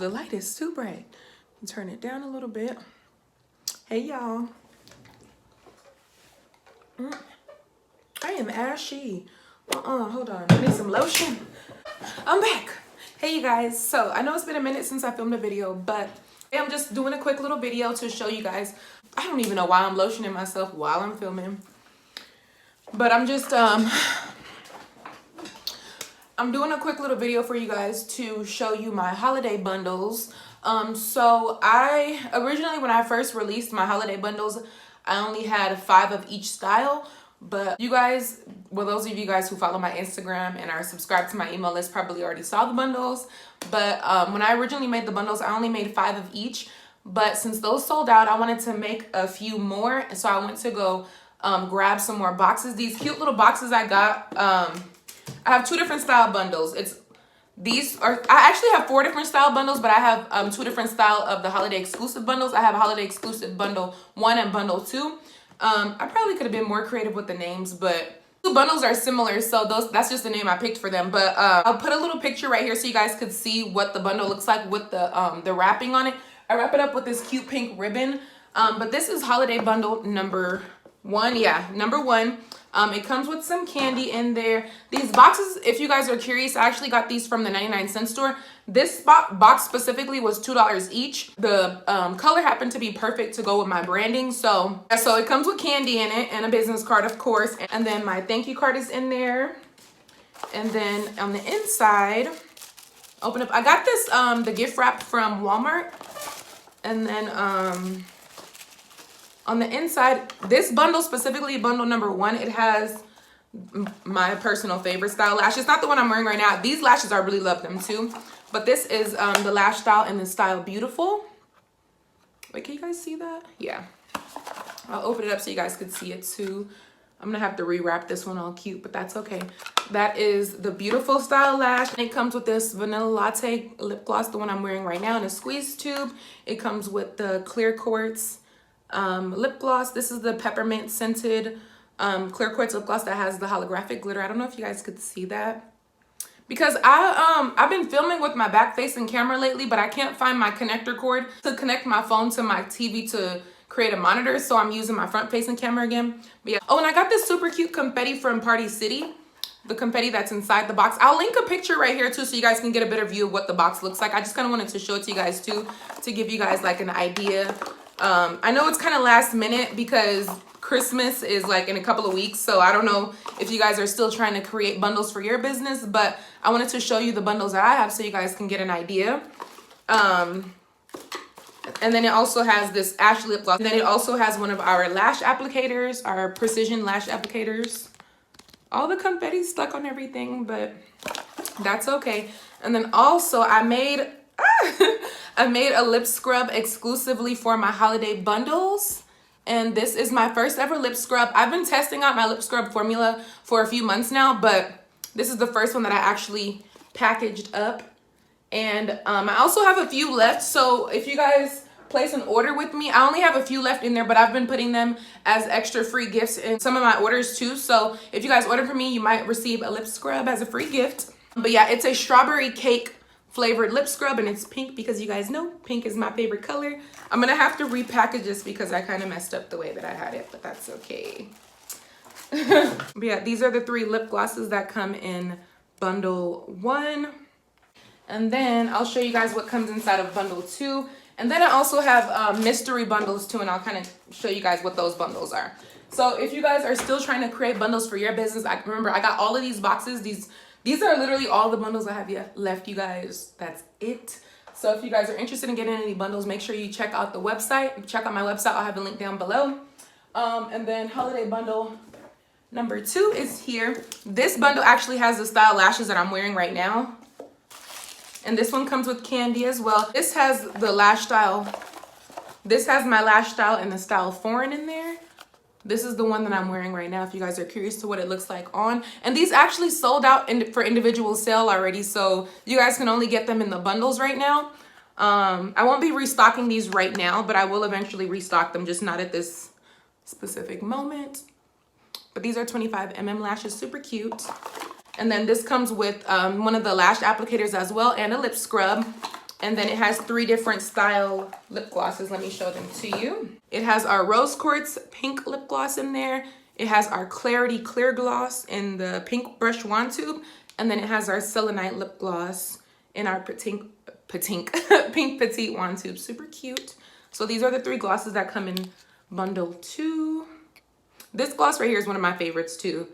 the light is too bright. Turn it down a little bit. Hey, y'all. I am ashy. Hold on. I need some lotion. I'm back. Hey, you guys. So I know it's been a minute since I filmed a video, but I'm just doing a quick little video to show you guys. I don't even know why I'm lotioning myself while I'm filming, but I'm just I'm doing a quick little video for you guys to show you my holiday bundles. So I originally, when I first released my holiday bundles, I only had 5 of each style. But you guys, well, those of you guys who follow my Instagram and are subscribed to my email list probably already saw the bundles. But when I originally made the bundles, I only made 5 of each. But since those sold out, I wanted to make a few more. So I went to go grab some more boxes. These cute little boxes I got, I have 2 different style bundles. I actually have 4 different style bundles, but I have 2 different style of the holiday exclusive bundles. I have a holiday exclusive bundle 1 and bundle 2. I probably could have been more creative with the names, but 2 bundles are similar, so that's just the name I picked for them. But I'll put a little picture right here so you guys could see what the bundle looks like with the wrapping on it. I wrap it up with this cute pink ribbon. But this is holiday bundle number 1. Yeah, number 1. It comes with some candy in there. These boxes, if you guys are curious, I actually got these from the 99-cent store. This box specifically was $2 each. The color happened to be perfect to go with my branding. So it comes with candy in it and a business card, of course. And then my thank you card is in there. And then on the inside, open up. I got this, the gift wrap from Walmart. And then on the inside, this bundle specifically, bundle number 1, it has my personal favorite style lashes. Not the one I'm wearing right now. These lashes, I really love them too. But this is the lash style in the style Beautiful. Wait, can you guys see that? Yeah. I'll open it up so you guys could see it too. I'm gonna have to rewrap this one all cute, but that's okay. That is the Beautiful style lash. And it comes with this vanilla latte lip gloss, the one I'm wearing right now, in a squeeze tube. It comes with the clear quartz lip gloss. This is the peppermint scented clear quartz lip gloss that has the holographic glitter. I don't know if you guys could see that, because I've been filming with my back facing camera lately, but I can't find my connector cord to connect my phone to my TV to create a monitor, so I'm using my front facing camera again. But yeah. Oh, and I got this super cute confetti from Party City, the confetti that's inside the box. I'll link a picture right here too so you guys can get a better view of what the box looks like. I just kind of wanted to show it to you guys too, to give you guys like an idea. I know it's kind of last minute because Christmas is like in a couple of weeks, so I don't know if you guys are still trying to create bundles for your business, but I wanted to show you the bundles that I have so you guys can get an idea. And then it also has this ash lip gloss. And then it also has one of our lash applicators, our precision lash applicators. All the confetti stuck on everything, but that's okay. And then also I made a lip scrub exclusively for my holiday bundles. And this is my first ever lip scrub. I've been testing out my lip scrub formula for a few months now, but this is the first one that I actually packaged up. And I also have a few left. So if you guys place an order with me, I only have a few left in there, but I've been putting them as extra free gifts in some of my orders too. So if you guys order from me, you might receive a lip scrub as a free gift. But yeah, it's a strawberry cake flavored lip scrub, and it's pink because you guys know pink is my favorite color. I'm gonna have to repackage this because I kind of messed up the way that I had it, but that's okay. But yeah, these are the 3 lip glosses that come in bundle 1. And then I'll show you guys what comes inside of bundle 2. And then I also have mystery bundles too, and I'll kind of show you guys what those bundles are. So if you guys are still trying to create bundles for your business, remember I got all of these boxes. These are literally all the bundles I have left, you guys. That's it. So if you guys are interested in getting any bundles, make sure you check out the website. Check out my website. I'll have a link down below. And then holiday bundle number 2 is here. This bundle actually has the style lashes that I'm wearing right now. And this one comes with candy as well. This has the lash style. This has my lash style and the style Foreign in there. This is the one that I'm wearing right now, if you guys are curious to what it looks like on. And these actually sold out for individual sale already, so you guys can only get them in the bundles right now. I won't be restocking these right now, but I will eventually restock them, just not at this specific moment. But these are 25mm lashes, super cute. And then this comes with one of the lash applicators as well, and a lip scrub. And then it has 3 different style lip glosses. Let me show them to you. It has our Rose Quartz pink lip gloss in there. It has our Clarity Clear Gloss in the pink brush wand tube. And then it has our Selenite lip gloss in our pink petite wand tube. Super cute. So these are the 3 glosses that come in bundle 2. This gloss right here is one of my favorites too.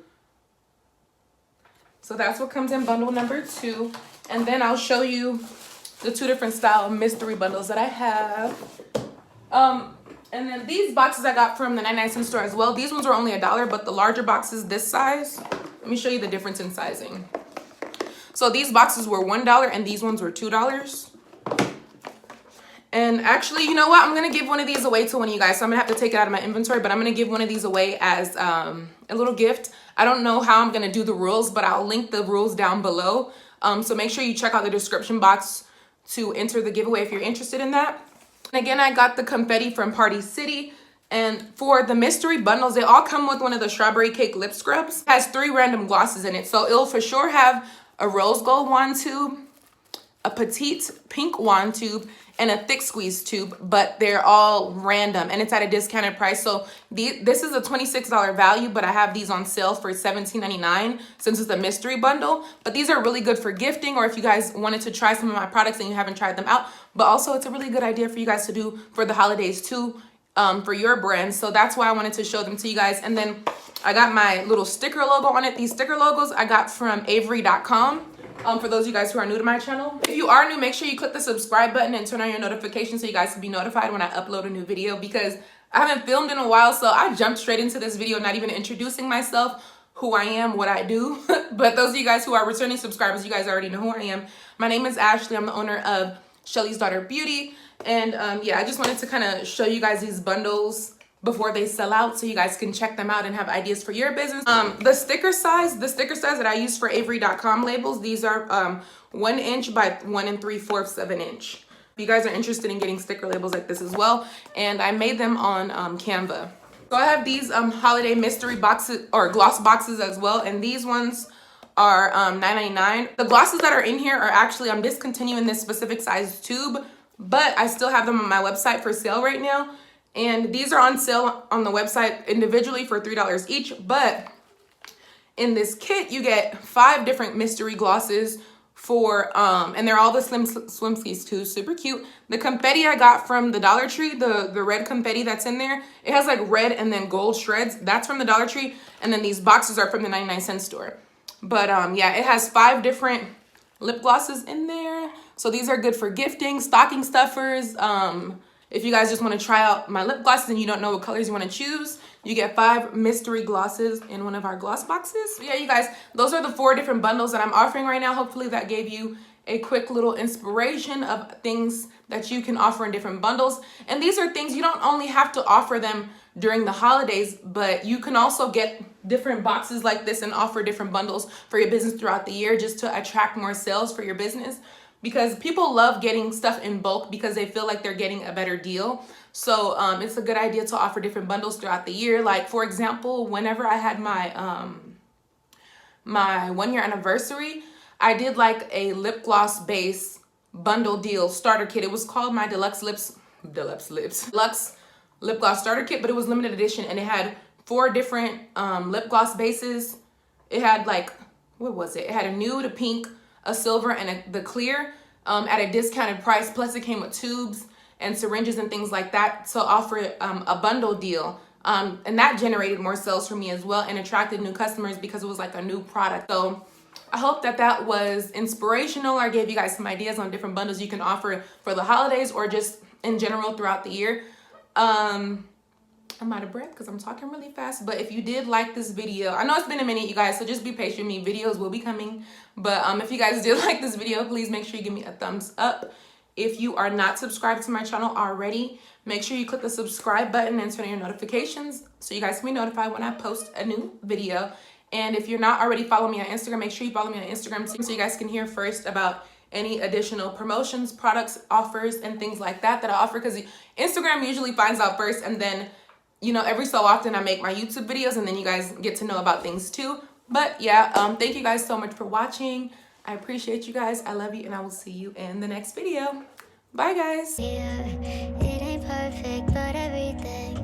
So that's what comes in bundle number 2. And then I'll show you the 2 different style mystery bundles that I have. And then these boxes I got from the 99-cent store as well. These ones were only $1, but the larger boxes this size, let me show you the difference in sizing. So these boxes were $1 and these ones were $2. And actually, you know what? I'm going to give one of these away to one of you guys. So I'm going to have to take it out of my inventory, but I'm going to give one of these away as a little gift. I don't know how I'm going to do the rules, but I'll link the rules down below. So make sure you check out the description box to enter the giveaway if you're interested in that. And again, I got the confetti from Party City. And for the mystery bundles, they all come with one of the strawberry cake lip scrubs. It has 3 random glosses in it. So it'll for sure have a rose gold wand tube, a petite pink wand tube, and a thick squeeze tube, but they're all random and it's at a discounted price. So this is a $26 value, but I have these on sale for $17.99 since it's a mystery bundle. But these are really good for gifting or if you guys wanted to try some of my products and you haven't tried them out. But also it's a really good idea for you guys to do for the holidays too, for your brand. So that's why I wanted to show them to you guys. And then I got my little sticker logo on it. These sticker logos I got from Avery.com. For those of you guys who are new to my channel. If you are new, make sure you click the subscribe button and turn on your notifications so you guys can be notified when I upload a new video, because I haven't filmed in a while, so I jumped straight into this video, not even introducing myself, who I am, what I do. But those of you guys who are returning subscribers, you guys already know who I am. My name is Ashley. I'm the owner of Shelly's Daughter Beauty. And yeah, I just wanted to kind of show you guys these bundles before they sell out so you guys can check them out and have ideas for your business. The sticker size that I use for Avery.com labels, these are 1 inch by 1 3/4 of an inch. If you guys are interested in getting sticker labels like this as well, and I made them on Canva. So I have these holiday mystery boxes or gloss boxes as well, and these ones are $9.99. The glosses that are in here are actually, I'm discontinuing this specific size tube, but I still have them on my website for sale right now. And these are on sale on the website individually for $3 each. But in this kit, you get 5 different mystery glosses for, and they're all the slim swimskis too. Super cute. The confetti I got from the Dollar Tree, the red confetti that's in there, it has like red and then gold shreds. That's from the Dollar Tree. And then these boxes are from the 99-cent store. But yeah, it has 5 different lip glosses in there. So these are good for gifting, stocking stuffers, if you guys just want to try out my lip glosses and you don't know what colors you want to choose, you get 5 mystery glosses in one of our gloss boxes. So yeah, you guys, those are the 4 different bundles that I'm offering right now. Hopefully that gave you a quick little inspiration of things that you can offer in different bundles. And these are things you don't only have to offer them during the holidays, but you can also get different boxes like this and offer different bundles for your business throughout the year just to attract more sales for your business. Because people love getting stuff in bulk because they feel like they're getting a better deal. So it's a good idea to offer different bundles throughout the year. Like for example, whenever I had my my 1-year anniversary, I did like a lip gloss base bundle deal starter kit. It was called my deluxe lip gloss starter kit, but it was limited edition and it had 4 different lip gloss bases. It had like, what was it? It had a nude, a pink, a silver, and the clear at a discounted price. Plus it came with tubes and syringes and things like that to offer a bundle deal. And that generated more sales for me as well and attracted new customers because it was like a new product. So I hope that was inspirational or gave you guys some ideas on different bundles you can offer for the holidays or just in general throughout the year. I'm out of breath because I'm talking really fast, but if you did like this video, I know it's been a minute, you guys, so just be patient with me. Videos will be coming, but if you guys did like this video, please make sure you give me a thumbs up. If you are not subscribed to my channel already, make sure you click the subscribe button and turn on your notifications so you guys can be notified when I post a new video. And if you're not already following me on Instagram, make sure you follow me on Instagram too so you guys can hear first about any additional promotions, products, offers, and things like that I offer, because Instagram usually finds out first, and then you know, every so often I make my YouTube videos and then you guys get to know about things too. But yeah, thank you guys so much for watching. I appreciate you guys. I love you, and I will see you in the next video. Bye, guys. It ain't perfect, but everything